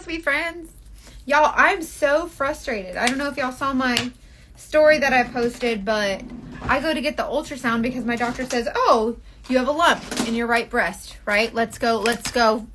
me, friends. Y'all, I'm so frustrated. I don't know if y'all saw my story that I posted, but I go to get the ultrasound because my doctor says, oh, you have a lump in your right breast, right? Let's go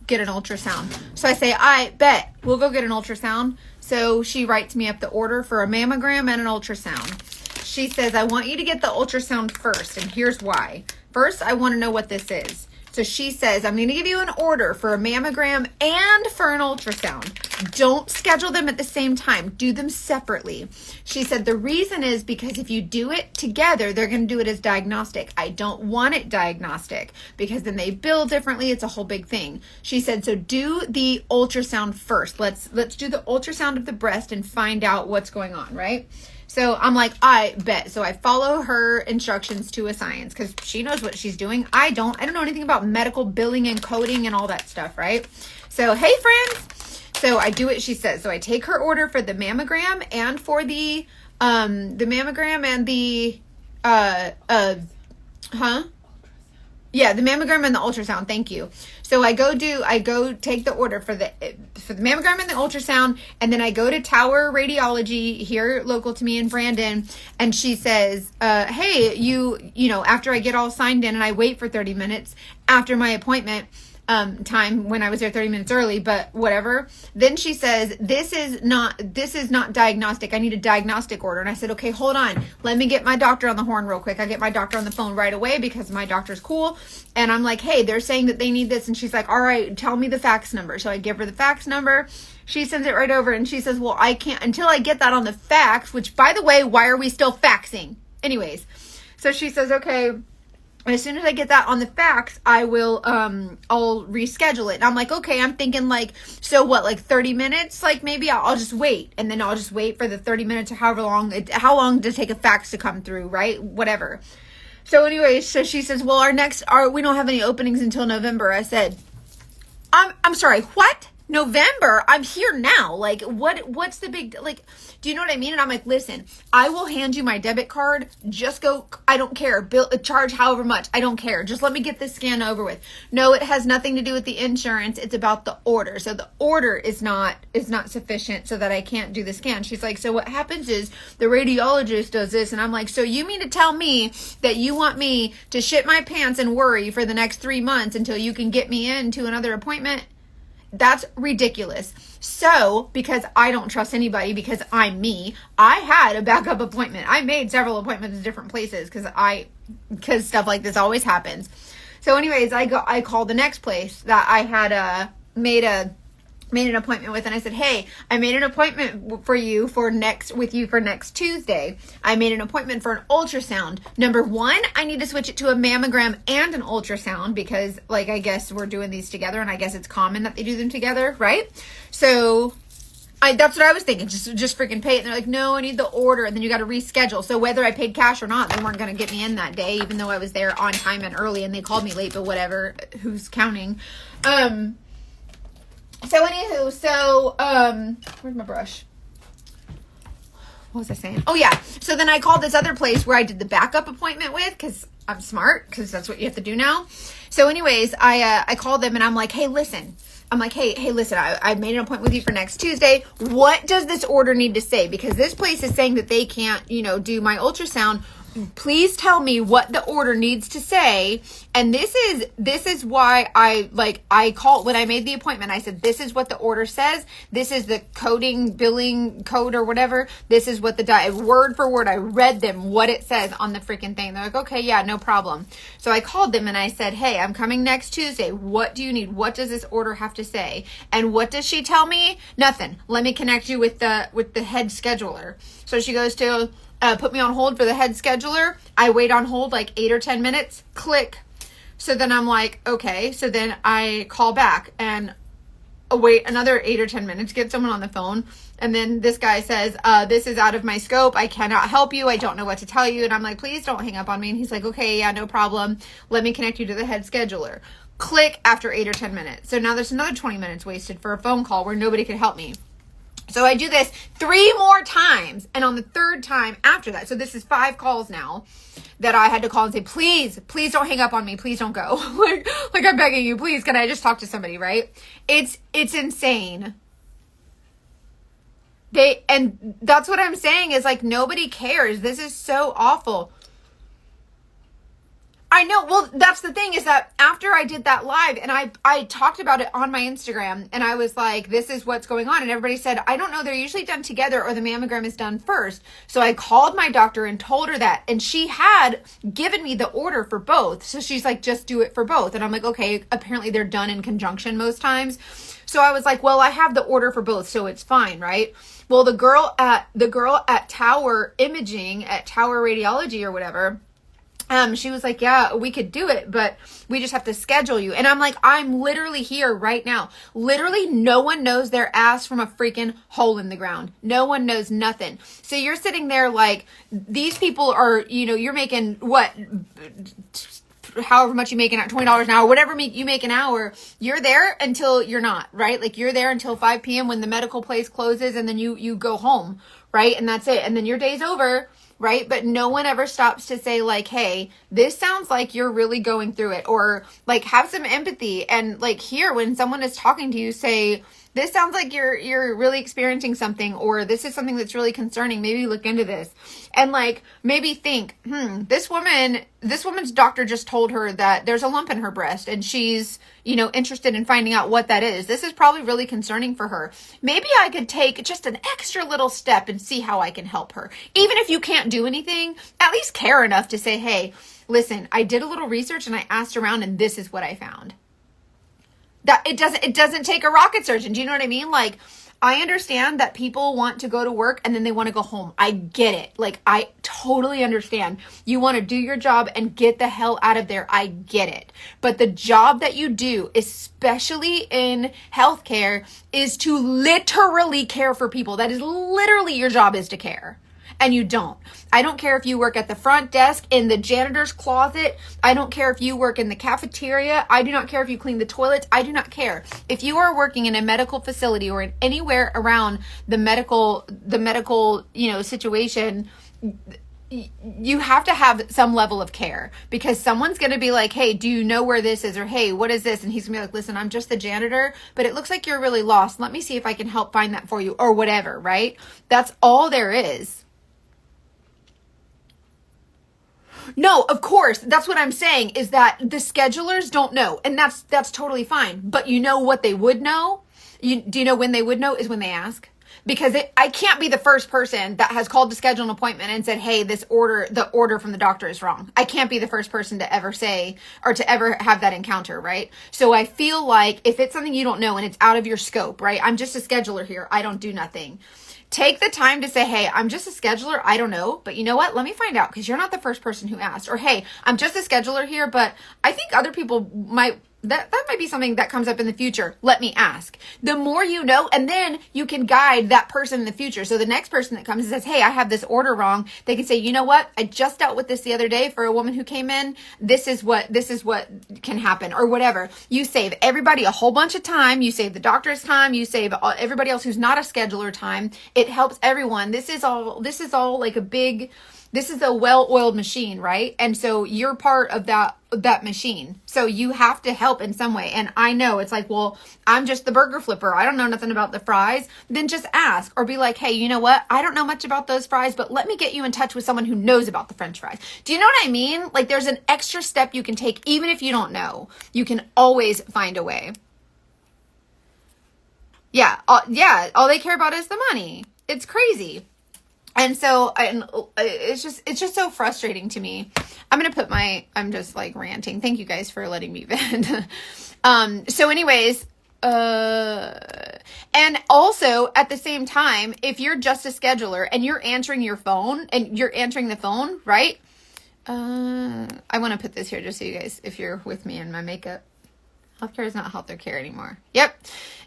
get an ultrasound. So I say, I bet we'll go get an ultrasound. So she writes me up the order for a mammogram and an ultrasound. She says, I want you to get the ultrasound first, and here's why. First, I want to know what this is. So she says, I'm going to give you an order for a mammogram and for an ultrasound. Don't schedule them at the same time. Do them separately. She said, the reason is because if you do it together, they're going to do it as diagnostic. I don't want it diagnostic because then they bill differently. It's a whole big thing. She said, so do the ultrasound first. Let's do the ultrasound of the breast and find out what's going on, right? So I'm like, I bet. So I follow her instructions to a science because she knows what she's doing. I don't know anything about medical billing and coding and all that stuff, right? So, hey, friends. So I do what she says. So I take her order for the mammogram and for the mammogram and the, Yeah, the mammogram and the ultrasound. Thank you. So I go take the order for the mammogram and the ultrasound, and then I go to Tower Radiology here local to me in Brandon, and she says, hey, you know, after I get all signed in and I wait for 30 minutes after my appointment time when I was there 30 minutes early, but whatever. Then she says, this is not diagnostic. I need a diagnostic order. And I said, okay, hold on. Let me get my doctor on the horn real quick. I get my doctor on the phone right away because my doctor's cool. And I'm like, hey, they're saying that they need this. And she's like, all right, tell me the fax number. So I give her the fax number. She sends it right over and she says, well, I can't until I get that on the fax, which by the way, why are we still faxing? Anyways, so she says, okay, as soon as I get that on the fax, I will, I'll reschedule it. And I'm like, okay, I'm thinking like, so what, like 30 minutes? Like maybe I'll just wait. And then I'll just wait for the 30 minutes or how long does it take a fax to come through, right? Whatever. So anyways, so she says, well, we don't have any openings until November. I said, I'm sorry, what? November? I'm here now. Like, what's the big, like, do you know what I mean? And I'm like, listen, I will hand you my debit card. Just go. I don't care. Charge however much. I don't care. Just let me get this scan over with. No, it has nothing to do with the insurance. It's about the order. So the order is not sufficient so that I can't do the scan. She's like, so what happens is the radiologist does this. And I'm like, so you mean to tell me that you want me to shit my pants and worry for the next 3 months until you can get me into another appointment? That's ridiculous. So, because I don't trust anybody because I'm me, I had a backup appointment. I made several appointments in different places because stuff like this always happens. So anyways, I called the next place that I had made an appointment with, and I said, hey, I made an appointment with you for next Tuesday. I made an appointment for an ultrasound. Number one, I need to switch it to a mammogram and an ultrasound because, like, I guess we're doing these together, and I guess it's common that they do them together, right? So that's what I was thinking. Just freaking pay it. And they're like, no, I need the order, and then you got to reschedule. So whether I paid cash or not, they weren't going to get me in that day, even though I was there on time and early, and they called me late, but whatever. Who's counting? So anywho, where's my brush? What was I saying? Oh yeah. So then I called this other place where I did the backup appointment with, because I'm smart, because that's what you have to do now. So anyways, I called them and I'm like, hey, listen. I made an appointment with you for next Tuesday. What does this order need to say? Because this place is saying that they can't, do my ultrasound. Please tell me what the order needs to say. And this is why I called when I made the appointment. I said, this is what the order says. This is the billing code or whatever. This is what word for word, I read them what it says on the freaking thing. They're like, okay, yeah, no problem. So I called them and I said, hey, I'm coming next Tuesday. What do you need? What does this order have to say? And what does she tell me? Nothing. Let me connect you with the head scheduler. So she goes to put me on hold for the head scheduler. I wait on hold like 8 or 10 minutes. Click. So then I'm like, okay. So then I call back and wait another 8 or 10 minutes, get someone on the phone. And then this guy says, this is out of my scope. I cannot help you. I don't know what to tell you. And I'm like, please don't hang up on me. And he's like, okay, yeah, no problem. Let me connect you to the head scheduler. Click after 8 or 10 minutes. So now there's another 20 minutes wasted for a phone call where nobody could help me. So I do this 3 more times, and on the 3rd time after that, so this is 5 calls now that I had to call and say, please don't hang up on me. Please don't go. like I'm begging you, please, can I just talk to somebody, right? It's insane. And that's what I'm saying is like, nobody cares. This is so awful. I know. Well, that's the thing is that after I did that live and I talked about it on my Instagram and I was like, this is what's going on. And everybody said, I don't know. They're usually done together or the mammogram is done first. So I called my doctor and told her that. And she had given me the order for both. So she's like, just do it for both. And I'm like, okay, apparently they're done in conjunction most times. So I was like, well, I have the order for both. So it's fine. Right. Well, the girl at Tower Imaging, at Tower Radiology or whatever, she was like, yeah, we could do it, but we just have to schedule you. And I'm like, I'm literally here right now. Literally no one knows their ass from a freaking hole in the ground. No one knows nothing. So you're sitting there like, these people are, you're making what, however much you make at $20 an hour, whatever you make an hour, you're there until you're not, right? Like you're there until 5 p.m. when the medical place closes and then you go home, right? And that's it. And then your day's over. Right? But no one ever stops to say like, hey, this sounds like you're really going through it, or like have some empathy and like here when someone is talking to you, say, this sounds like you're really experiencing something, or this is something that's really concerning. Maybe look into this. And like, maybe think, this woman's doctor just told her that there's a lump in her breast and she's, interested in finding out what that is. This is probably really concerning for her. Maybe I could take just an extra little step and see how I can help her. Even if you can't do anything, at least care enough to say, hey, listen, I did a little research and I asked around and this is what I found. That it doesn't take a rocket surgeon. Do you know what I mean? Like, I understand that people want to go to work and then they want to go home. I get it. Like, I totally understand. You want to do your job and get the hell out of there. I get it. But the job that you do, especially in healthcare, is to literally care for people. That is literally your job, is to care. And you don't. I don't care if you work at the front desk, in the janitor's closet. I don't care if you work in the cafeteria. I do not care if you clean the toilets. I do not care. If you are working in a medical facility or in anywhere around the medical, situation, you have to have some level of care, because someone's going to be like, hey, do you know where this is? Or, hey, what is this? And he's gonna be like, listen, I'm just the janitor, but it looks like you're really lost. Let me see if I can help find that for you, or whatever, right? That's all there is. No, of course. That's what I'm saying, is that the schedulers don't know. And that's totally fine. But you know what they would know? Do you know when they would know? Is when they ask. Because I can't be the first person that has called to schedule an appointment and said, hey, the order from the doctor is wrong. I can't be the first person to ever say, or to ever have that encounter, right? So I feel like if it's something you don't know and it's out of your scope, right? I'm just a scheduler here. I don't do nothing. Take the time to say, hey, I'm just a scheduler. I don't know. But you know what? Let me find out, because you're not the first person who asked. Or, hey, I'm just a scheduler here, but I think other people might, that might be something that comes up in the future. Let me ask. The more you know, and then you can guide that person in the future. So the next person that comes and says, hey, I have this order wrong, they can say, you know what? I just dealt with this the other day for a woman who came in. This is what can happen, or whatever. You save everybody a whole bunch of time. You save the doctor's time. You save everybody else who's not a scheduler time. It helps everyone. This is all like this is a well-oiled machine, right? And so you're part of that machine. So you have to help in some way. And I know it's like, well, I'm just the burger flipper. I don't know nothing about the fries. Then just ask, or be like, hey, you know what? I don't know much about those fries, but let me get you in touch with someone who knows about the French fries. Do you know what I mean? Like, there's an extra step you can take, even if you don't know. You can always find a way. Yeah. All they care about is the money. It's crazy. And so, it's just so frustrating to me. I'm just like ranting. Thank you guys for letting me vent. So anyways, and also at the same time, if you're just a scheduler and you're answering your phone and you're answering the phone, right? I want to put this here just so you guys, if you're with me in my makeup. Healthcare is not healthcare care anymore. Yep.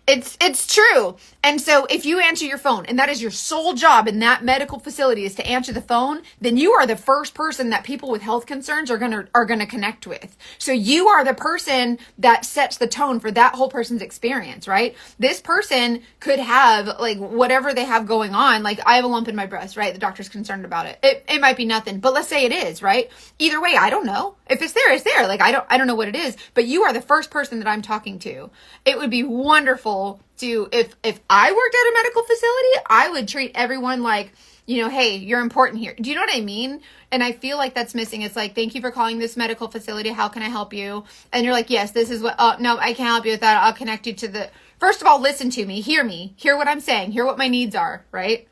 It's true. And so if you answer your phone, and that is your sole job in that medical facility is to answer the phone, then you are the first person that people with health concerns are going to connect with. So you are the person that sets the tone for that whole person's experience, right? This person could have like whatever they have going on. Like, I have a lump in my breast, right? The doctor's concerned about it. It might be nothing, but let's say it is, right? Either way, I don't know. If it's there, it's there. Like, I don't know what it is, but you are the first person person that I'm talking to. It would be wonderful to, if I worked at a medical facility, I would treat everyone like, hey, you're important here. Do you know what I mean? And I feel like that's missing. It's like, thank you for calling this medical facility. How can I help you? And you're like, yes, this is what, no, I can't help you with that. I'll connect you to first of all, listen to me, hear what I'm saying, hear what my needs are, right?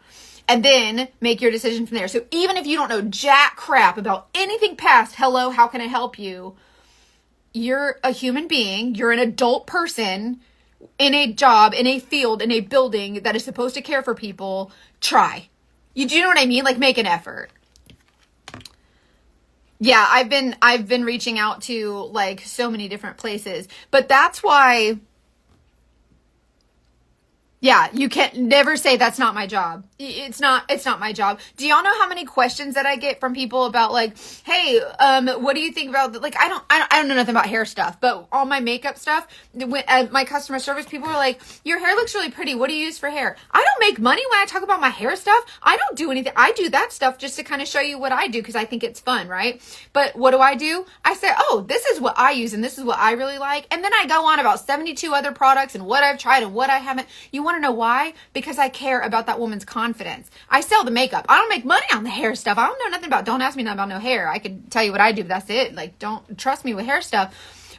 And then make your decision from there. So even if you don't know jack crap about anything past, hello, how can I help you? You're a human being. You're an adult person in a job, in a field, in a building that is supposed to care for people. Try. Do you know what I mean? Like, make an effort. Yeah, I've been reaching out to like so many different places, but that's why. Yeah, you can't never say that's not my job. It's not my job. Do y'all know how many questions that I get from people about like, hey, what do you think about like, I don't know nothing about hair stuff, but all my makeup stuff, my customer service people are like, your hair looks really pretty. What do you use for hair? I don't make money when I talk about my hair stuff. I don't do anything. I do that stuff just to kind of show you what I do because I think it's fun, right? But what do? I say, oh, this is what I use and this is what I really like. And then I go on about 72 other products and what I've tried and what I haven't. You want to know why? Because I care about that woman's confidence. I sell the makeup. I don't make money on the hair stuff. I don't know nothing about, don't ask me nothing about no hair. I could tell you what I do, but that's it. Like, don't trust me with hair stuff.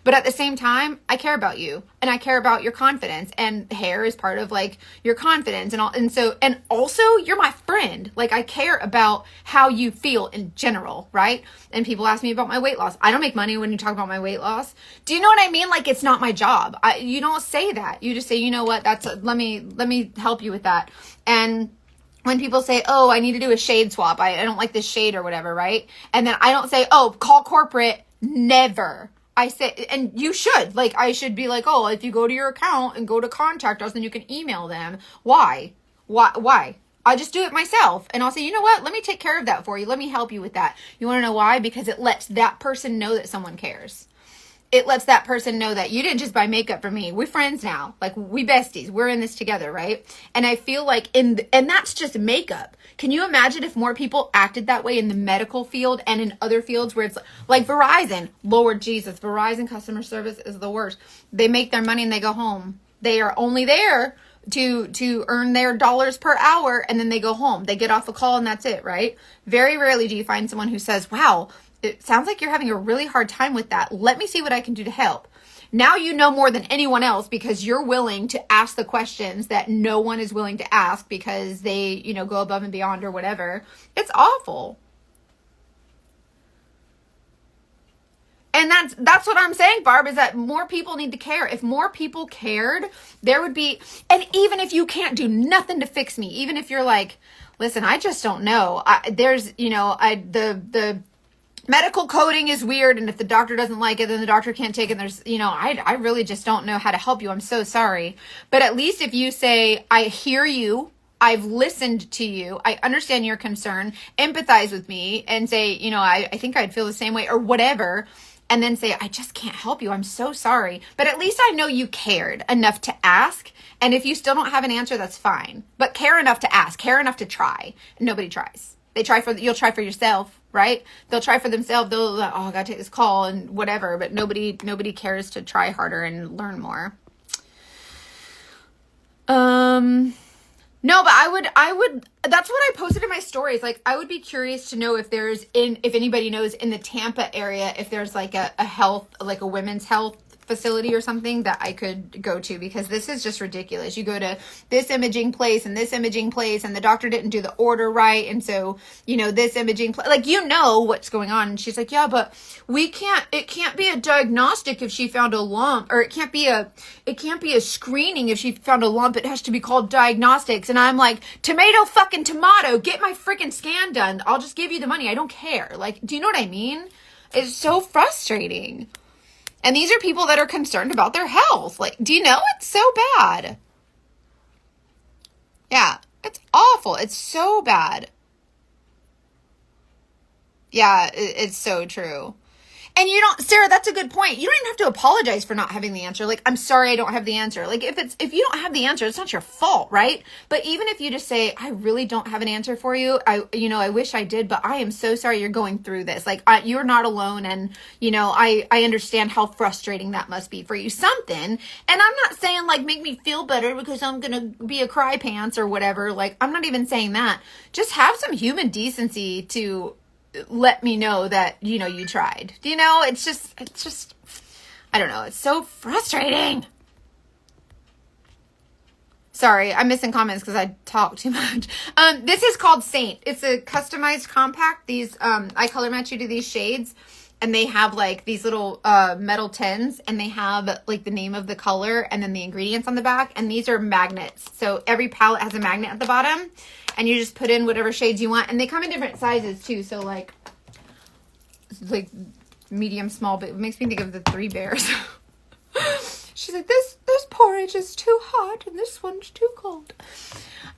But at the same time, I care about you and I care about your confidence, and hair is part of like your confidence and all. And also you're my friend. Like, I care about how you feel in general. Right. And people ask me about my weight loss. I don't make money when you talk about my weight loss. Do you know what I mean? Like, it's not my job. You don't say that. You just say, you know what, let me help you with that. And when people say, oh, I need to do a shade swap. I don't like this shade or whatever. Right. And then I don't say, oh, call corporate. Never. I say, and you should, like, I should be like, oh, if you go to your account and go to contact us, then you can email them. Why? I just do it myself. And I'll say, you know what? Let me take care of that for you. Let me help you with that. You want to know why? Because it lets that person know that someone cares. It lets that person know that you didn't just buy makeup for me. We're friends now. Like, we besties. We're in this together, right? And I feel like and that's just makeup. Can you imagine if more people acted that way in the medical field and in other fields where it's like Verizon? Lord Jesus, Verizon customer service is the worst. They make their money and they go home. They are only there to earn their dollars per hour, and then they go home. They get off a call and that's it, right? Very rarely do you find someone who says, wow, it sounds like you're having a really hard time with that. Let me see what I can do to help. Now you know more than anyone else because you're willing to ask the questions that no one is willing to ask because they, go above and beyond or whatever. It's awful. And that's what I'm saying, Barb, is that more people need to care. If more people cared, there would be, and even if you can't do nothing to fix me, even if you're like, listen, I just don't know. The medical coding is weird, and if the doctor doesn't like it, then the doctor can't take it. There's, I really just don't know how to help you. I'm so sorry. But at least if you say, I hear you, I've listened to you, I understand your concern, empathize with me, and say, I think I'd feel the same way or whatever, and then say, I just can't help you. I'm so sorry. But at least I know you cared enough to ask. And if you still don't have an answer, that's fine. But care enough to ask, care enough to try. Nobody tries. You'll try for yourself, right? They'll try for themselves. They'll like, oh, I gotta take this call and whatever. But nobody cares to try harder and learn more. No, but I would, that's what I posted in my stories. Like, I would be curious to know if anybody knows in the Tampa area, if there's like a women's health facility or something that I could go to, because this is just ridiculous. You go to this imaging place and this imaging place and the doctor didn't do the order right. And so, this imaging place, like, what's going on. And she's like, yeah, but it can't be a diagnostic if she found a lump, or it can't be a screening if she found a lump. It has to be called diagnostics. And I'm like, tomato fucking tomato, get my freaking scan done. I'll just give you the money. I don't care. Like, do you know what I mean? It's so frustrating. And these are people that are concerned about their health. Like, do you know? It's so bad. Yeah, it's awful. It's so bad. Yeah, it's so true. And you don't, Sarah, that's a good point. You don't even have to apologize for not having the answer. Like, I'm sorry I don't have the answer. Like, if you don't have the answer, it's not your fault, right? But even if you just say, I really don't have an answer for you. I wish I did, but I am so sorry you're going through this. Like, you're not alone. And, I understand how frustrating that must be for you. Something. And I'm not saying, like, make me feel better because I'm going to be a cry pants or whatever. Like, I'm not even saying that. Just have some human decency to let me know that, you tried. It's just, I don't know. It's so frustrating. Sorry, I'm missing comments because I talk too much. This is called Saint. It's a customized compact. These, I color match you to these shades, and they have like these little metal tins, and they have like the name of the color and then the ingredients on the back. And these are magnets. So every palette has a magnet at the bottom, and you just put in whatever shades you want. And they come in different sizes too. So like medium, small, but it makes me think of the Three Bears. She's like, this porridge is too hot and this one's too cold.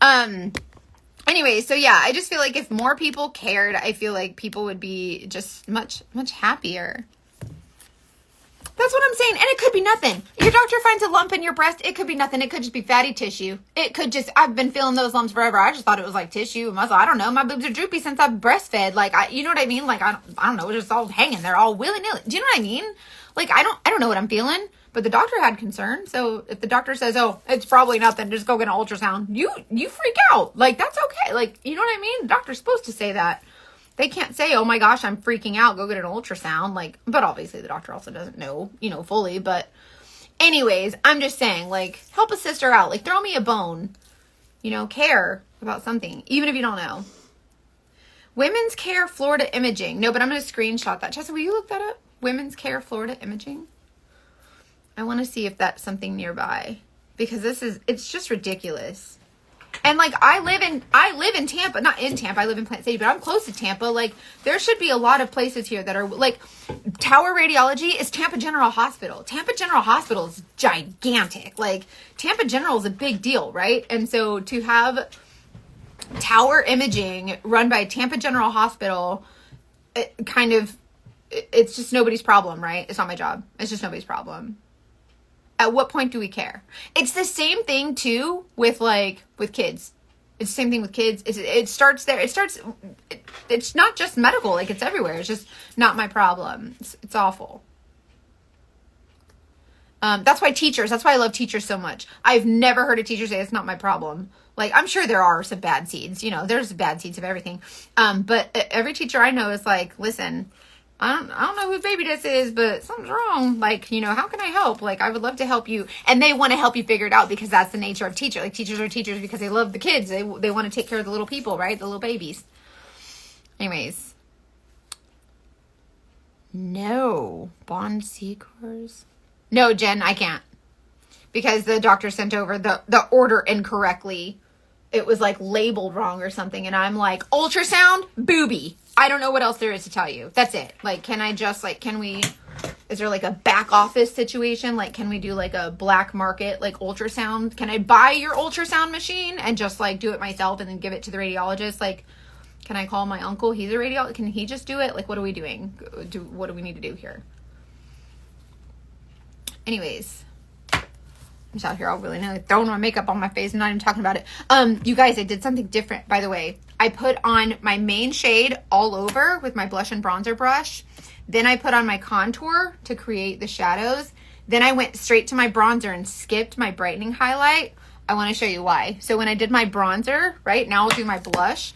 Anyway, so yeah, I just feel like if more people cared, I feel like people would be just much, much happier. That's what I'm saying. And it could be nothing. Your doctor finds a lump in your breast. It could be nothing. It could just be fatty tissue. It could just, I've been feeling those lumps forever. I just thought it was like tissue, muscle. I don't know. My boobs are droopy since I've breastfed. Like, you know what I mean? Like, I don't know. It's just all hanging there all willy-nilly. Do you know what I mean? Like, I don't know what I'm feeling, but the doctor had concern. So if the doctor says, oh, it's probably nothing, just go get an ultrasound. You freak out. Like, that's okay. Like, you know what I mean? The doctor's supposed to say that. They can't say, oh my gosh, I'm freaking out, go get an ultrasound. Like, but obviously the doctor also doesn't know, fully. But anyways, I'm just saying, like, help a sister out. Like, throw me a bone. Care about something, even if you don't know. Women's Care Florida Imaging. No, but I'm going to screenshot that. Chessa, will you look that up? Women's Care Florida Imaging. I want to see if that's something nearby. Because it's just ridiculous. And like, I live in Tampa, not in Tampa, I live in Plant City, but I'm close to Tampa. Like, there should be a lot of places here that are like, Tower Radiology is Tampa General Hospital. Tampa General Hospital is gigantic. Like, Tampa General is a big deal, right? And so to have Tower Imaging run by Tampa General Hospital, it's just nobody's problem, right? It's not my job. It's just nobody's problem. At what point do we care? It's the same thing too with kids. It's the same thing with kids. It starts there. It's not just medical. Like, it's everywhere. It's just not my problem. It's awful. That's why I love teachers so much. I've never heard a teacher say it's not my problem. Like, I'm sure there are some bad seeds, there's bad seeds of everything. But every teacher I know is like, listen, I don't know who baby this is, but something's wrong. Like, how can I help? Like, I would love to help you. And they want to help you figure it out because that's the nature of teacher. Like, teachers are teachers because they love the kids. They want to take care of the little people, right? The little babies. Anyways. No. Bond Secors. No, Jen, I can't. Because the doctor sent over the order incorrectly. It was like labeled wrong or something. And I'm like, ultrasound, booby. I don't know what else there is to tell you. That's it. Like, can I just is there like a back office situation? Like, can we do like a black market, like ultrasound? Can I buy your ultrasound machine and just like do it myself and then give it to the radiologist? Like, can I call my uncle? He's a radiologist. Can he just do it? Like, what are we doing? What do we need to do here? Anyways. I'm just out here all really throwing my makeup on my face and not even talking about it. You guys, I did something different, by the way. I put on my main shade all over with my blush and bronzer brush. Then I put on my contour to create the shadows. Then I went straight to my bronzer and skipped my brightening highlight. I want to show you why. So when I did my bronzer, right, now I'll do my blush.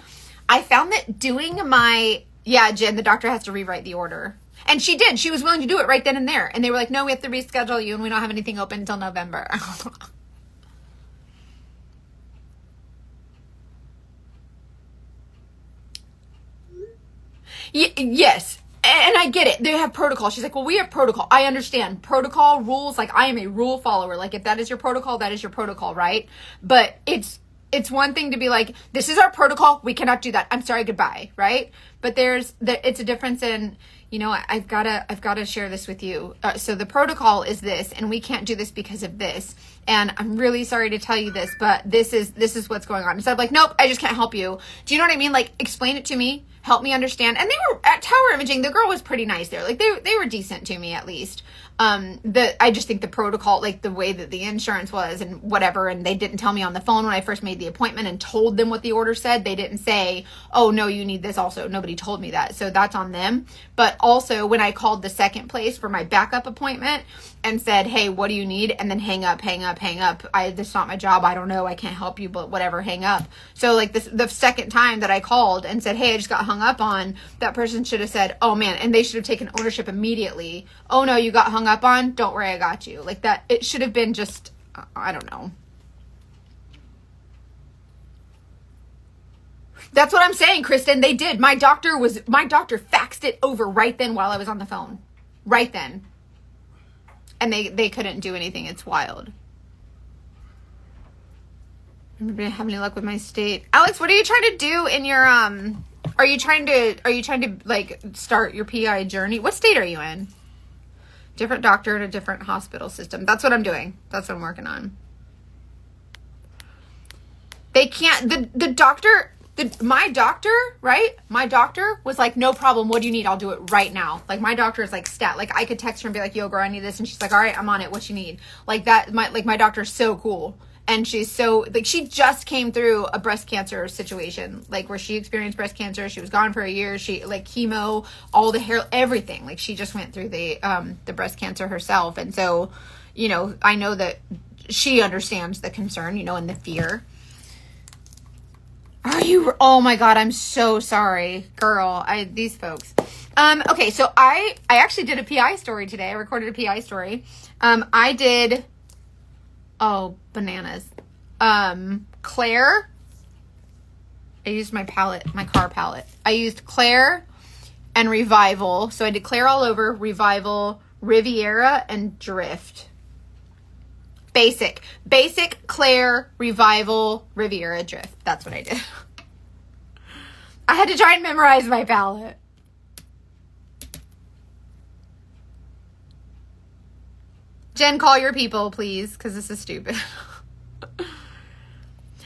I found that doing Jen, the doctor has to rewrite the order. And she did. She was willing to do it right then and there. And they were like, no, we have to reschedule you and we don't have anything open until November. Yes. And I get it. They have protocol. She's like, well, we have protocol. I understand. Protocol, rules. Like, I am a rule follower. Like, if that is your protocol, that is your protocol, right? But it's one thing to be like, this is our protocol. We cannot do that. I'm sorry, goodbye, right? But it's a difference in, I've got to share this with you. So the protocol is this, and we can't do this because of this. and I'm really sorry to tell you this, but this is what's going on. Instead of like, nope, I just can't help you. Do you know what I mean? Like, explain it to me, help me understand. And they were at Tower Imaging. The girl was pretty nice there. Like, they were decent to me, at least. I just think the protocol, like the way that the insurance was and whatever, and they didn't tell me on the phone when I first made the appointment and told them what the order said. They didn't say, oh no, you need this also. Nobody told me that. So that's on them. But also when I called the second place for my backup appointment and said, hey, what do you need? And then hang up. This is not my job. I don't know. I can't help you, but whatever, hang up. So like the second time that I called and said, hey, I just got hung up on, that person should have said, oh man, and they should have taken ownership immediately. Oh no, you got hung up on? Don't worry, I got you. Like that, it should have been just, I don't know. That's what I'm saying, Kristen. They did. My doctor faxed it over right then while I was on the phone. Right then. And they couldn't do anything. It's wild. Anybody have any luck with my state? Alex, what are you trying to do in your, are you trying to like start your PI journey? What state are you in? Different doctor in a different hospital system. That's what I'm doing. That's what I'm working on. They can't, my doctor, right? My doctor was like, no problem. What do you need? I'll do it right now. Like my doctor is like stat. Like I could text her and be like, yo, girl, I need this. And she's like, all right, I'm on it. What you need? Like that, my doctor's so cool. And she's so, like, she just came through a breast cancer situation, like where she experienced breast cancer. She was gone for a year. She like chemo, all the hair, everything. Like she just went through the breast cancer herself. And so, you know, I know that she understands the concern, you know, and the fear. Are you, oh my God, I'm so sorry, girl. These folks. Okay. So I actually did a PI story today. I recorded a PI story. I did, oh, bananas. Claire. I used my palette, my car palette. I used Claire and Revival. So I did Claire all over, Revival, Riviera, and Drift. Basic, Claire, Revival, Riviera, Drift. That's what I did. I had to try and memorize my palette. Jen, call your people, please, because this is stupid.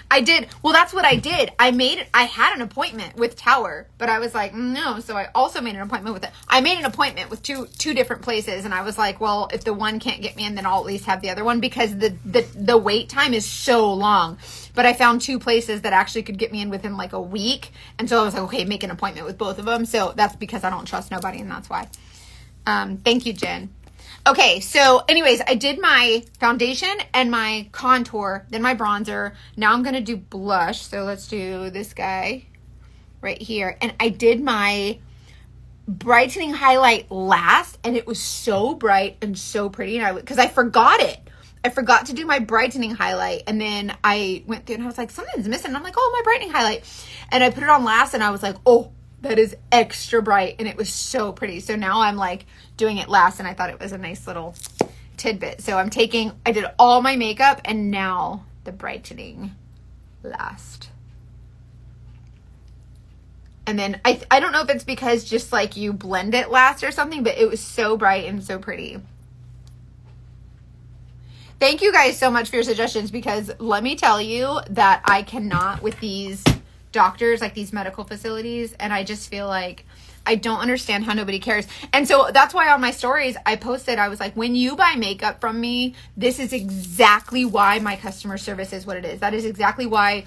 I did. Well, that's what I did. I had an appointment with Tower, but I was like, no. So I also made an appointment with it. I made an appointment with two different places. And I was like, well, if the one can't get me in, then I'll at least have the other one, because the wait time is so long. But I found two places that actually could get me in within like a week. And so I was like, okay, make an appointment with both of them. So that's because I don't trust nobody. And that's why. Thank you, Jen. Okay, so anyways, I did my foundation and my contour, then my bronzer. Now I'm going to do blush. So let's do this guy right here. And I did my brightening highlight last, and it was so bright and so pretty. And because I forgot it. I forgot to do my brightening highlight. And then I went through and I was like, something's missing. And I'm like, oh, my brightening highlight. And I put it on last and I was like, oh, that is extra bright, and it was so pretty. So now I'm like doing it last, and I thought it was a nice little tidbit. So I did all my makeup, and now the brightening last. And then I don't know if it's because just like you blend it last or something, but it was so bright and so pretty. Thank you guys so much for your suggestions, because let me tell you that I cannot with these doctors, like these medical facilities, and I just feel like I don't understand how nobody cares. And so that's why on my stories I posted, I was like, when you buy makeup from me, this is exactly why my customer service is what it is. That is exactly why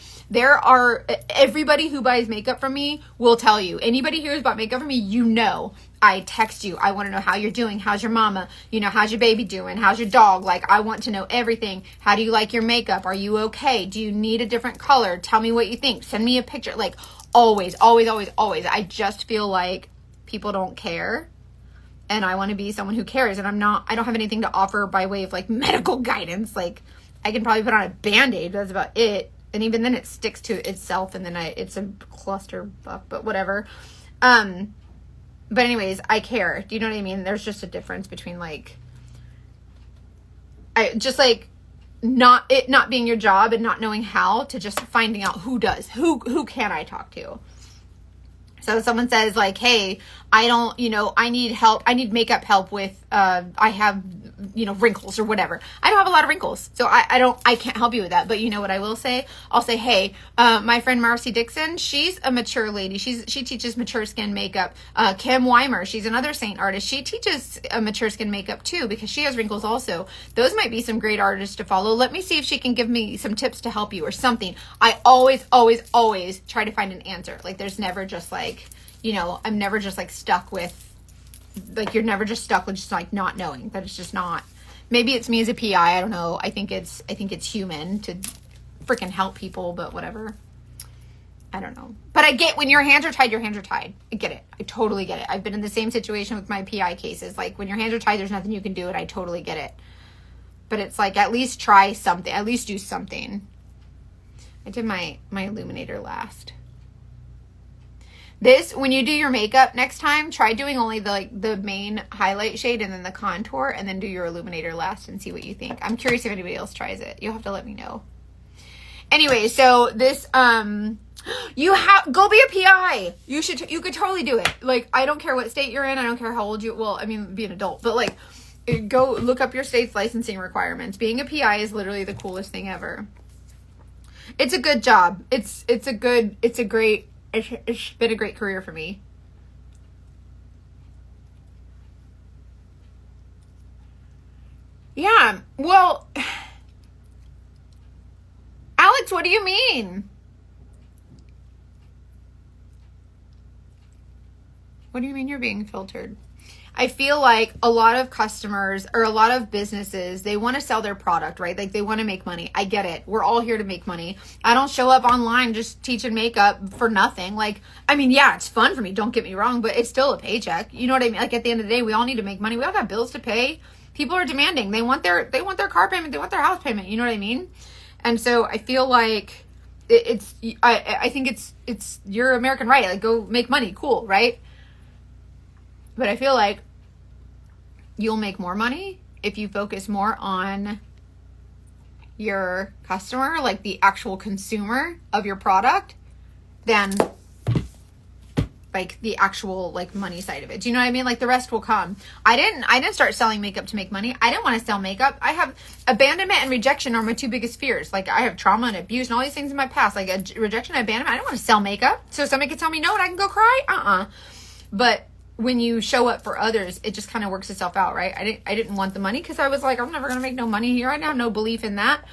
everybody who buys makeup from me will tell you. Anybody who has bought makeup from me, you know, I text you. I want to know how you're doing. How's your mama? You know, how's your baby doing? How's your dog? Like, I want to know everything. How do you like your makeup? Are you okay? Do you need a different color? Tell me what you think. Send me a picture. Like, always. I just feel like people don't care. And I want to be someone who cares. And I don't have anything to offer by way of like medical guidance. Like, I can probably put on a Band-Aid. That's about it. And even then it sticks to itself. And then it's a clusterfuck, but whatever. But anyways, I care. Do you know what I mean? There's just a difference between like, not being your job and not knowing how, to just finding out who does, who can I talk to? So someone says like, hey, I need help. I need makeup help with, I have wrinkles or whatever. I don't have a lot of wrinkles, so I can't help you with that. But you know what I will say? I'll say, hey, my friend Marcy Dixon, she's a mature lady. She teaches mature skin makeup. Kim Weimer, she's another Saint artist. She teaches mature skin makeup too, because she has wrinkles also. Those might be some great artists to follow. Let me see if she can give me some tips to help you or something. I always try to find an answer. Like, there's never just like, I'm never just like stuck with, like, you're never just stuck with just like not knowing. That it's just not. Maybe it's me as a PI. I don't know. I think it's human to freaking help people, but whatever. I don't know. But I get, when your hands are tied, your hands are tied. I get it. I totally get it. I've been in the same situation with my PI cases. Like, when your hands are tied, there's nothing you can do, and I totally get it. But it's like, at least try something. At least do something. I did my illuminator last. This, when you do your makeup next time, try doing only the main highlight shade and then the contour, and then do your illuminator last and see what you think. I'm curious if anybody else tries it. You'll have to let me know. Anyway, so this, go be a PI. You could totally do it. Like, I don't care what state you're in. I don't care how old be an adult, but like, go look up your state's licensing requirements. Being a PI is literally the coolest thing ever. It's a good job. It's been a great career for me. Yeah, well, Alex, what do you mean? What do you mean you're being filtered? I feel like a lot of customers or a lot of businesses, they want to sell their product, right? Like, they want to make money. I get it. We're all here to make money. I don't show up online just teaching makeup for nothing. Like, I mean, yeah, it's fun for me. Don't get me wrong, but it's still a paycheck. You know what I mean? Like, at the end of the day, we all need to make money. We all got bills to pay. People are demanding. They want their car payment. They want their house payment. You know what I mean? And so I feel like I think it's your American right. Like, go make money. Cool, right? But I feel like you'll make more money if you focus more on your customer, like the actual consumer of your product, than like the actual like money side of it. Do you know what I mean? Like, the rest will come. I didn't start selling makeup to make money. I didn't want to sell makeup. I have abandonment and rejection are my two biggest fears. Like, I have trauma and abuse and all these things in my past, like rejection and abandonment. I don't want to sell makeup so somebody can tell me no and I can go cry. But when you show up for others, it just kind of works itself out, right? I didn't want the money because I was like, I'm never going to make no money here. I have no belief in that.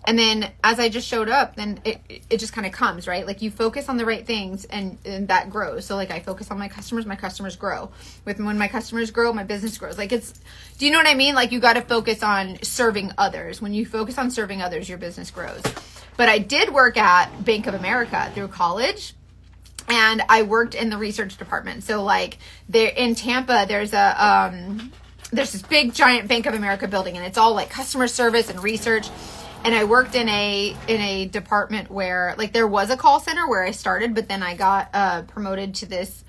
And then as I just showed up, then it just kind of comes, right? Like, you focus on the right things and that grows. So like, I focus on my customers grow. When my customers grow, my business grows. Like, do you know what I mean? Like, you got to focus on serving others. When you focus on serving others, your business grows. But I did work at Bank of America through college. And I worked in the research department. So like, there in Tampa, there's this big giant Bank of America building, and it's all like customer service and research. And I worked in a department where, like, there was a call center where I started, but then I got promoted to this.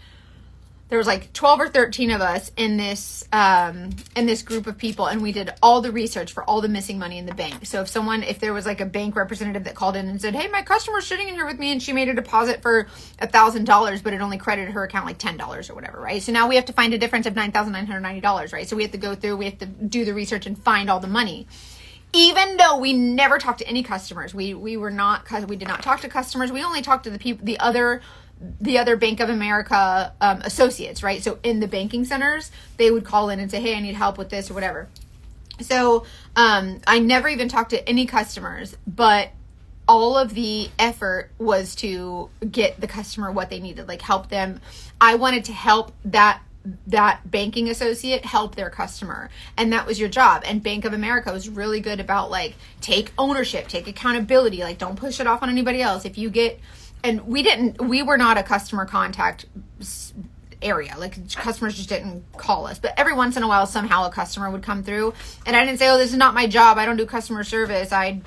There was like 12 or 13 of us in this group of people, and we did all the research for all the missing money in the bank. So if there was like a bank representative that called in and said, hey, my customer's sitting in here with me and she made a deposit for $1,000, but it only credited her account like $10 or whatever, right? So now we have to find a difference of $9,990, right? So we have to go through, we have to do the research and find all the money. Even though we never talked to any customers, we did not talk to customers. We only talked to the other Bank of America associates, right? So in the banking centers, they would call in and say, hey, I need help with this or whatever. So I never even talked to any customers, but all of the effort was to get the customer what they needed, like help them. I wanted to help that banking associate help their customer, and that was your job. And Bank of America was really good about like, take ownership, take accountability, like, don't push it off on anybody else. If you get, and we were not a customer contact area, like, customers just didn't call us, but every once in a while somehow a customer would come through, and I didn't say, oh, this is not my job, I don't do customer service, I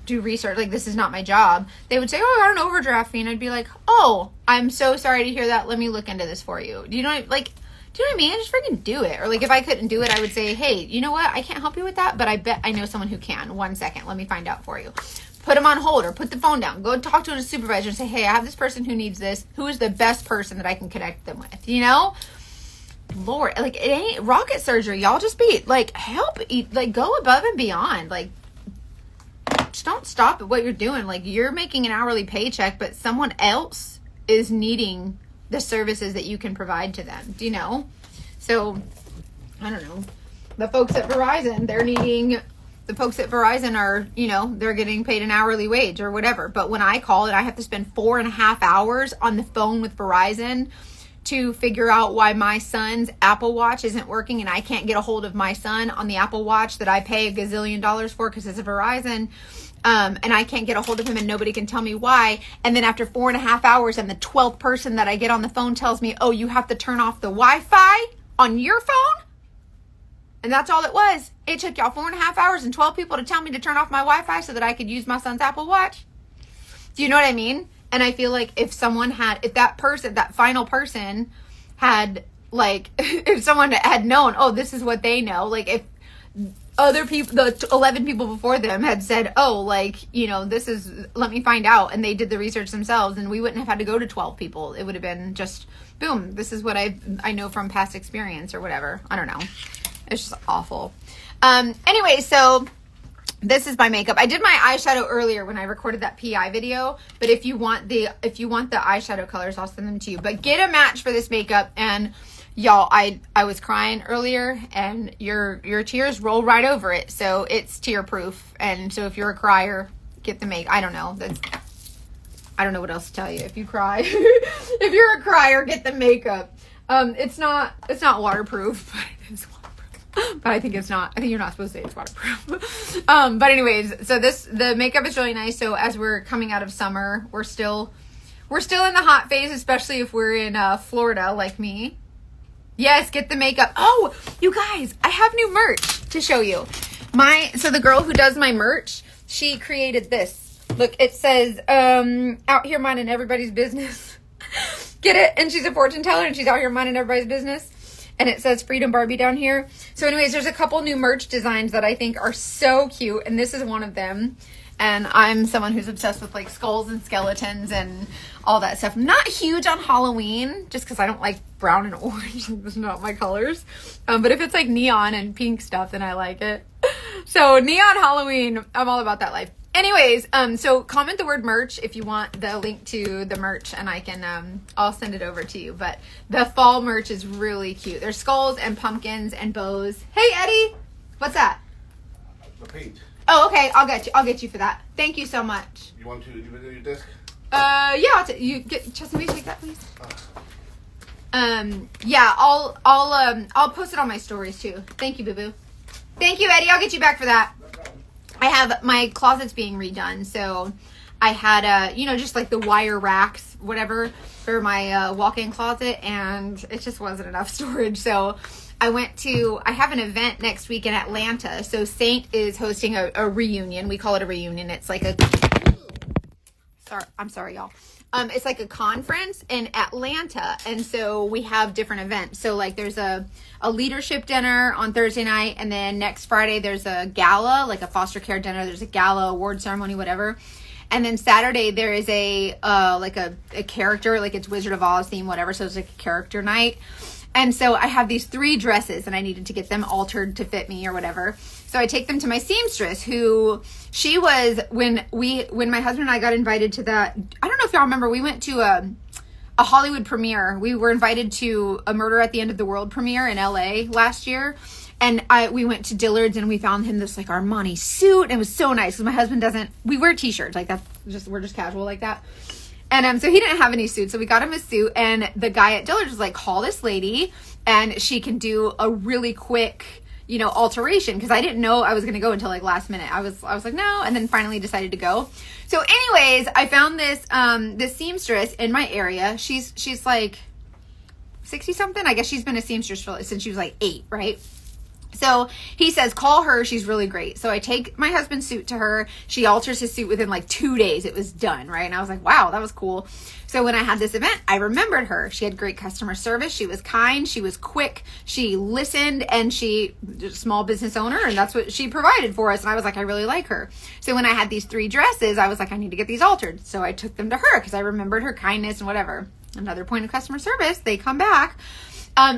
do research, like, this is not my job. They would say, oh, I got an overdraft fee, and I'd be like, oh, I'm so sorry to hear that, let me look into this for you. Do you know what I mean? Just freaking do it. Or like, if I couldn't do it, I would say, hey, you know what, I can't help you with that, but I bet I know someone who can. 1 second, let me find out for you. Put them on hold or put the phone down. Go talk to a supervisor and say, hey, I have this person who needs this. Who is the best person that I can connect them with, you know? Lord, like, it ain't rocket surgery. Y'all just be like, like, go above and beyond. Like, just don't stop at what you're doing. Like, you're making an hourly paycheck, but someone else is needing the services that you can provide to them. Do you know? So, I don't know. The folks at Verizon, the folks at Verizon are, you know, they're getting paid an hourly wage or whatever. But when I call and I have to spend 4.5 hours on the phone with Verizon to figure out why my son's Apple Watch isn't working and I can't get a hold of my son on the Apple Watch that I pay a gazillion dollars for because it's a Verizon, and I can't get a hold of him and nobody can tell me why. And then after 4.5 hours and the 12th person that I get on the phone tells me, oh, you have to turn off the Wi-Fi on your phone? And that's all it was. It took y'all 4.5 hours and 12 people to tell me to turn off my Wi-Fi so that I could use my son's Apple Watch. Do you know what I mean? And I feel like if that final person had, like, if someone had known, oh, this is what they know, like, if other people, the 11 people before them had said, oh, like, you know, let me find out, and they did the research themselves, and we wouldn't have had to go to 12 people. It would have been just, boom, this is what I know from past experience or whatever. I don't know. It's just awful. Anyway, so this is my makeup. I did my eyeshadow earlier when I recorded that PI video, but if you want the eyeshadow colors, I'll send them to you. But get a match for this makeup. And y'all, I was crying earlier, and your tears roll right over it. So it's tear proof. And so if you're a crier, get the makeup. I don't know what else to tell you. If you cry, if you're a crier, get the makeup. It's not waterproof, but it is waterproof. But I think it's not. I think you're not supposed to say it's waterproof. But anyways, so the makeup is really nice. So as we're coming out of summer, we're still in the hot phase, especially if we're in Florida like me. Yes, get the makeup. Oh, you guys, I have new merch to show you. So the girl who does my merch, she created this. Look, it says, out here minding everybody's business. Get it? And she's a fortune teller and she's out here minding everybody's business. And it says Freedom Barbie down here. So anyways, there's a couple new merch designs that I think are so cute. And this is one of them. And I'm someone who's obsessed with, like, skulls and skeletons and all that stuff. I'm not huge on Halloween just because I don't like brown and orange. It's not my colors. But if it's like neon and pink stuff, then I like it. So neon Halloween, I'm all about that life. Anyways, so comment the word merch if you want the link to the merch, and I can, I'll send it over to you. But the fall merch is really cute. There's skulls and pumpkins and bows. Hey, Eddie, what's that? The paint. Oh, okay. I'll get you for that. Thank you so much. You want to leave it on your desk? Yeah. Chelsea, will you take that, please? Yeah. I'll post it on my stories too. Thank you, boo boo. Thank you, Eddie. I'll get you back for that. I have my closet's being redone, so I had just like the wire racks, whatever, for my walk-in closet, and it just wasn't enough storage. So I have an event next week in Atlanta. So Saint is hosting a reunion. We call it a reunion. It's like I'm sorry, y'all. It's like a conference in Atlanta. And so we have different events. So like there's a leadership dinner on Thursday night. And then next Friday, there's a gala, like a foster care dinner. There's a gala, award ceremony, whatever. And then Saturday, there is a character, like it's Wizard of Oz theme, whatever. So it's like a character night. And so I have these 3 dresses and I needed to get them altered to fit me or whatever. So I take them to my seamstress, who she was, when my husband and I got invited to that, I don't know if y'all remember, we went to a Hollywood premiere. We were invited to a Murder at the End of the World premiere in LA last year. And we went to Dillard's and we found him this like Armani suit. And it was so nice because my husband we wear t-shirts like that. We're just casual like that. And so he didn't have any suits, so we got him a suit, and the guy at Dillard's was like, call this lady, and she can do a really quick, alteration, because I didn't know I was going to go until like last minute. I was like, no, and then finally decided to go. So anyways, I found this seamstress in my area. She's like 60 something. I guess she's been a seamstress since she was like 8, right? So he says, call her. She's really great. So I take my husband's suit to her. She alters his suit within like 2 days. It was done, right? And I was like, wow, that was cool. So when I had this event, I remembered her. She had great customer service. She was kind. She was quick. She listened, and she was a small business owner, and that's what she provided for us. And I was like, I really like her. So when I had these 3 dresses, I was like, I need to get these altered. So I took them to her because I remembered her kindness and whatever. Another point of customer service. They come back.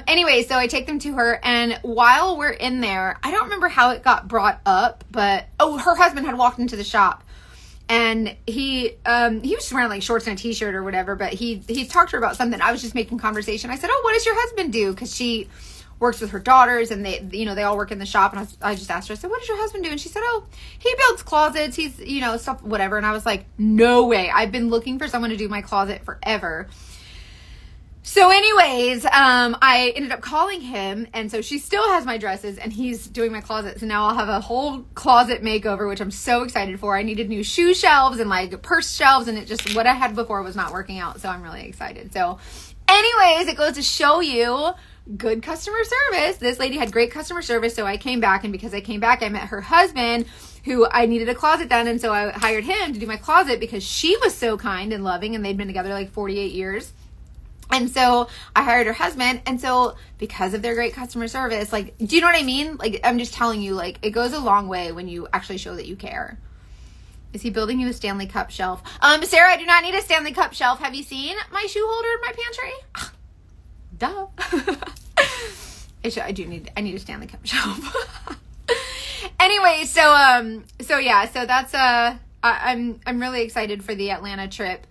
Anyway, so I take them to her, and while we're in there, I don't remember how it got brought up, but her husband had walked into the shop, and he was just wearing like shorts and a t-shirt or whatever, but he talked to her about something. I was just making conversation. I said, "Oh, what does your husband do?" Because she works with her daughters, and they all work in the shop. And I just asked her, I said, "What does your husband do?" And she said, "Oh, he builds closets. He's, stuff, whatever." And I was like, no way. I've been looking for someone to do my closet forever. So anyways, I ended up calling him, and so she still has my dresses, and he's doing my closet. So now I'll have a whole closet makeover, which I'm so excited for. I needed new shoe shelves and like purse shelves, and what I had before was not working out. So I'm really excited. So anyways, it goes to show you good customer service. This lady had great customer service, so I came back, and because I came back, I met her husband, who I needed a closet done, and so I hired him to do my closet because she was so kind and loving, and they'd been together like 48 years. And so I hired her husband, and so because of their great customer service, like, do you know what I mean? Like, I'm just telling you, like, it goes a long way when you actually show that you care. Is he building you a Stanley Cup shelf? Sarah, I do not need a Stanley Cup shelf. Have you seen my shoe holder in my pantry? Duh. I need a Stanley Cup shelf. Anyway, so that's I'm really excited for the Atlanta trip.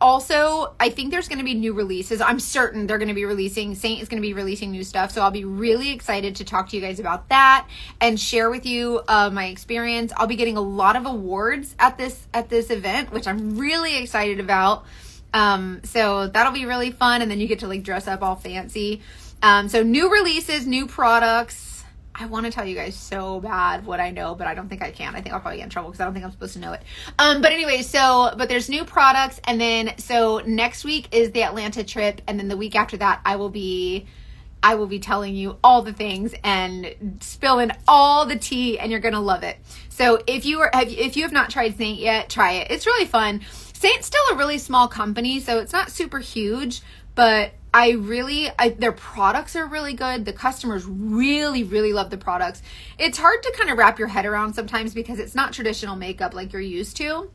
Also, I think there's going to be new releases. I'm certain they're going to be releasing. Saint is going to be releasing new stuff, so I'll be really excited to talk to you guys about that and share with you my experience. I'll be getting a lot of awards at this event, which I'm really excited about. So that'll be really fun, and then you get to like dress up all fancy. So new releases, new products. I want to tell you guys so bad what I know, but I don't think I can. I think I'll probably get in trouble because I don't think I'm supposed to know it. But anyway, but there's new products, and then so next week is the Atlanta trip, and then the week after that I will be telling you all the things and spilling all the tea, and you're gonna love it. So if you have not tried Saint yet, try it. It's really fun. Saint's still a really small company, so it's not super huge, but their products are really good. The customers really, really love the products. It's hard to kind of wrap your head around sometimes because it's not traditional makeup like you're used to.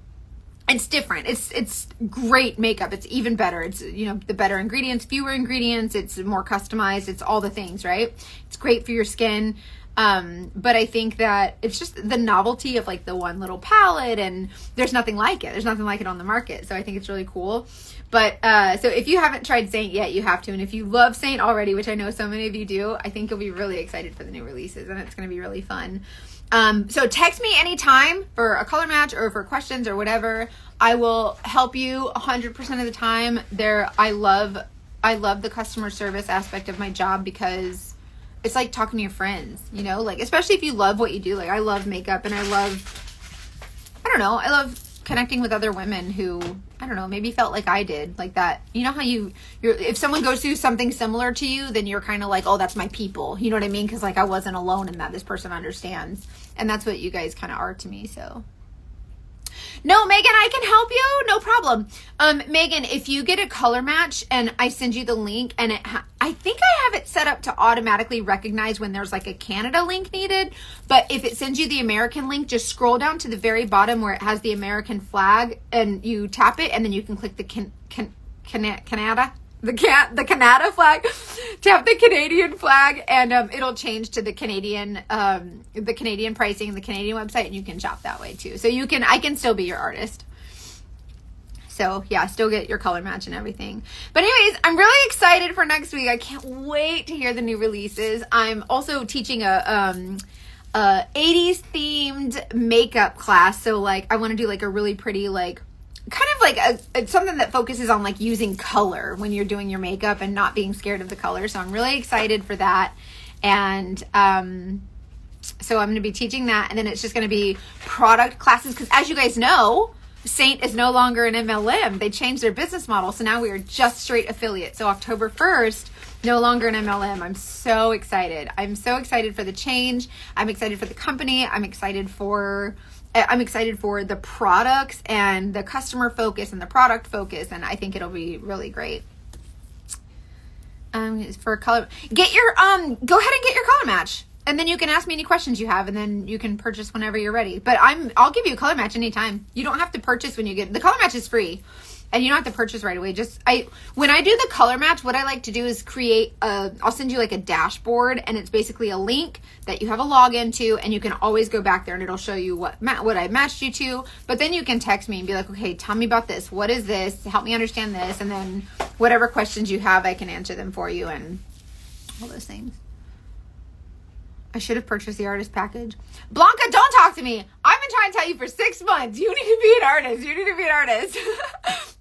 It's different. It's great makeup. It's even better. It's, the better ingredients, fewer ingredients. It's more customized. It's all the things, right? It's great for your skin. But I think that it's just the novelty of like the one little palette, and there's nothing like it. There's nothing like it on the market. So I think it's really cool. But, so if you haven't tried Saint yet, you have to. And if you love Saint already, which I know so many of you do, I think you'll be really excited for the new releases, and it's going to be really fun. So text me anytime for a color match or for questions or whatever. I will help you 100% of the time. I love the customer service aspect of my job because it's like talking to your friends, like, especially if you love what you do. Like, I love makeup, and I love connecting with other women who, maybe felt like I did, like that. You know how if someone goes through something similar to you, then you're kind of like, oh, that's my people. You know what I mean? Because like I wasn't alone in that. This person understands. And that's what you guys kind of are to me. So no, Megan, I can help you. No problem. Megan, if you get a color match and I send you the link, and I think I have it set up to automatically recognize when there's like a Canada link needed. But if it sends you the American link, just scroll down to the very bottom where it has the American flag, and you tap it, and then you can click the Canada. The Canada flag. Tap the Canadian flag, and it'll change to the Canadian pricing, the Canadian website, and you can shop that way too. So I can still be your artist. So yeah, still get your color match and everything. But anyways, I'm really excited for next week. I can't wait to hear the new releases. I'm also teaching a 80s themed makeup class. So like I want to do like a really pretty like kind of like something that focuses on like using color when you're doing your makeup and not being scared of the color. So I'm really excited for that. And so I'm going to be teaching that, and then it's just going to be product classes, because as you guys know, Saint is no longer an MLM. They changed their business model, so now we are just straight affiliate. So October 1st, no longer an MLM. I'm so excited. I'm so excited for the change. I'm excited for the company. I'm excited for the products and the customer focus and the product focus, and I think it'll be really great. For color, go ahead and get your color match, and then you can ask me any questions you have, and then you can purchase whenever you're ready. But I'll give you a color match anytime. You don't have to purchase when you get the color match is free, And you don't have to purchase right away. When I do the color match, what I like to do is I'll send you like a dashboard, and it's basically a link that you have a login to, and you can always go back there and it'll show you what I matched you to. But then you can text me and be like, okay, tell me about this. What is this? Help me understand this. And then whatever questions you have, I can answer them for you and all those things. I should have purchased the artist package. Blanca, don't talk to me. I've been trying to tell you for 6 months. You need to be an artist. You need to be an artist.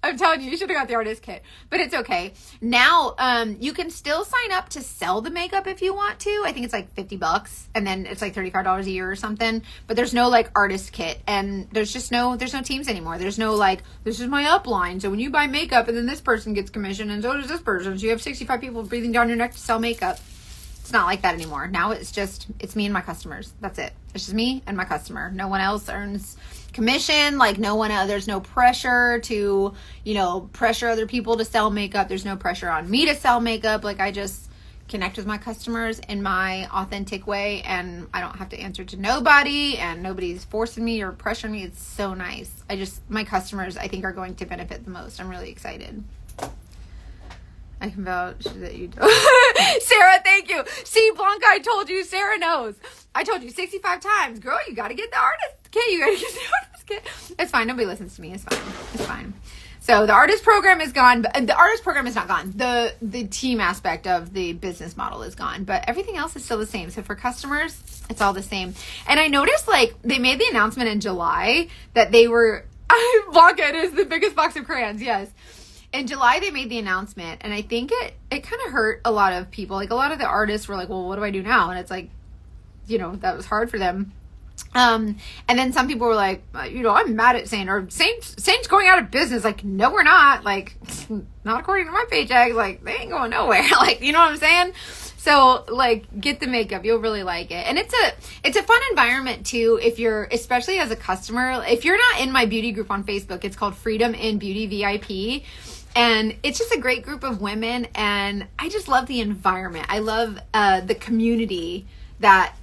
I'm telling you, you should have got the artist kit. But it's okay. Now, you can still sign up to sell the makeup if you want to. I think it's like $50. And then it's like $35 a year or something. But there's no like artist kit. And there's no teams anymore. There's no like, this is my upline. So when you buy makeup and then this person gets commission and so does this person. So you have 65 people breathing down your neck to sell makeup. It's not like that anymore. Now it's me and my customers. That's it. It's just me and my customer. No one else earns commission. Like there's no pressure to, pressure other people to sell makeup. There's no pressure on me to sell makeup. Like I just connect with my customers in my authentic way, and I don't have to answer to nobody, and nobody's forcing me or pressuring me. It's so nice. My customers, I think, are going to benefit the most. I'm really excited. I can vouch that you do. Sarah, thank you. See, Blanca, I told you. Sarah knows. I told you 65 times. Girl, you got to get the artist kit. You got to get the artist kit. It's fine. Nobody listens to me. It's fine. It's fine. So the artist program is gone. But the artist program is not gone. The team aspect of the business model is gone. But everything else is still the same. So for customers, it's all the same. And I noticed, they made the announcement in July that they were... Blanca, it is the biggest box of crayons. Yes. In July, they made the announcement, and I think it kind of hurt a lot of people. Like, a lot of the artists were like, well, what do I do now? And it's like, that was hard for them. And then some people were like, I'm mad at Saint, or Saint's going out of business. Like, no, we're not. Like, not according to my paycheck. Like, they ain't going nowhere. Like, you know what I'm saying? So, get the makeup. You'll really like it. And it's a fun environment, too, especially as a customer. If you're not in my beauty group on Facebook, it's called Freedom in Beauty VIP. And it's just a great group of women, and I just love the environment. I love the community that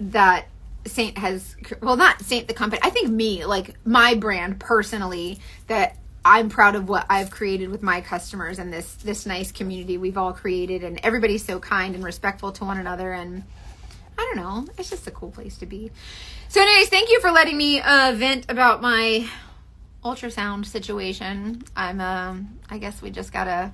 Saint has, well, not Saint the company. I think me, my brand personally, that I'm proud of what I've created with my customers and this nice community we've all created, and everybody's so kind and respectful to one another, and I don't know, it's just a cool place to be. So anyways, thank you for letting me vent about my ultrasound situation. I guess we just gotta,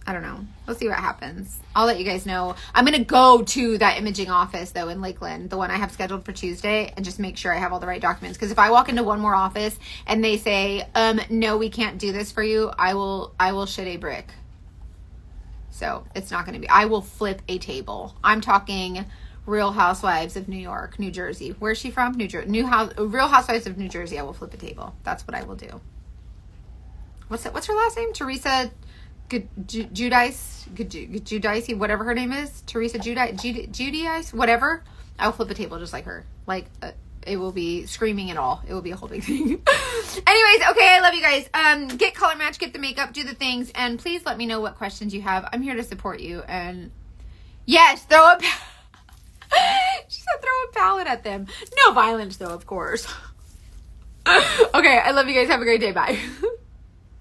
I don't know. We'll see what happens. I'll let you guys know. I'm gonna go to that imaging office though in Lakeland, the one I have scheduled for Tuesday, and just make sure I have all the right documents. Because if I walk into one more office and they say, no, we can't do this for you, I will shit a brick. So it's not gonna be. I will flip a table. I'm talking Real Housewives of New York, New Jersey. Where's she from? New Jersey. Real Housewives of New Jersey. I will flip a table. That's what I will do. What's her last name? Teresa Giudice, whatever her name is. Teresa Giudice, whatever. I will flip a table just like her. It will be screaming and all. It will be a whole big thing. Anyways, okay, I love you guys. Get color match, get the makeup, do the things, and please let me know what questions you have. I'm here to support you. And yes, throw a she said throw a pallet at them. No violence though, of course. Okay, I love you guys. Have a great day. Bye.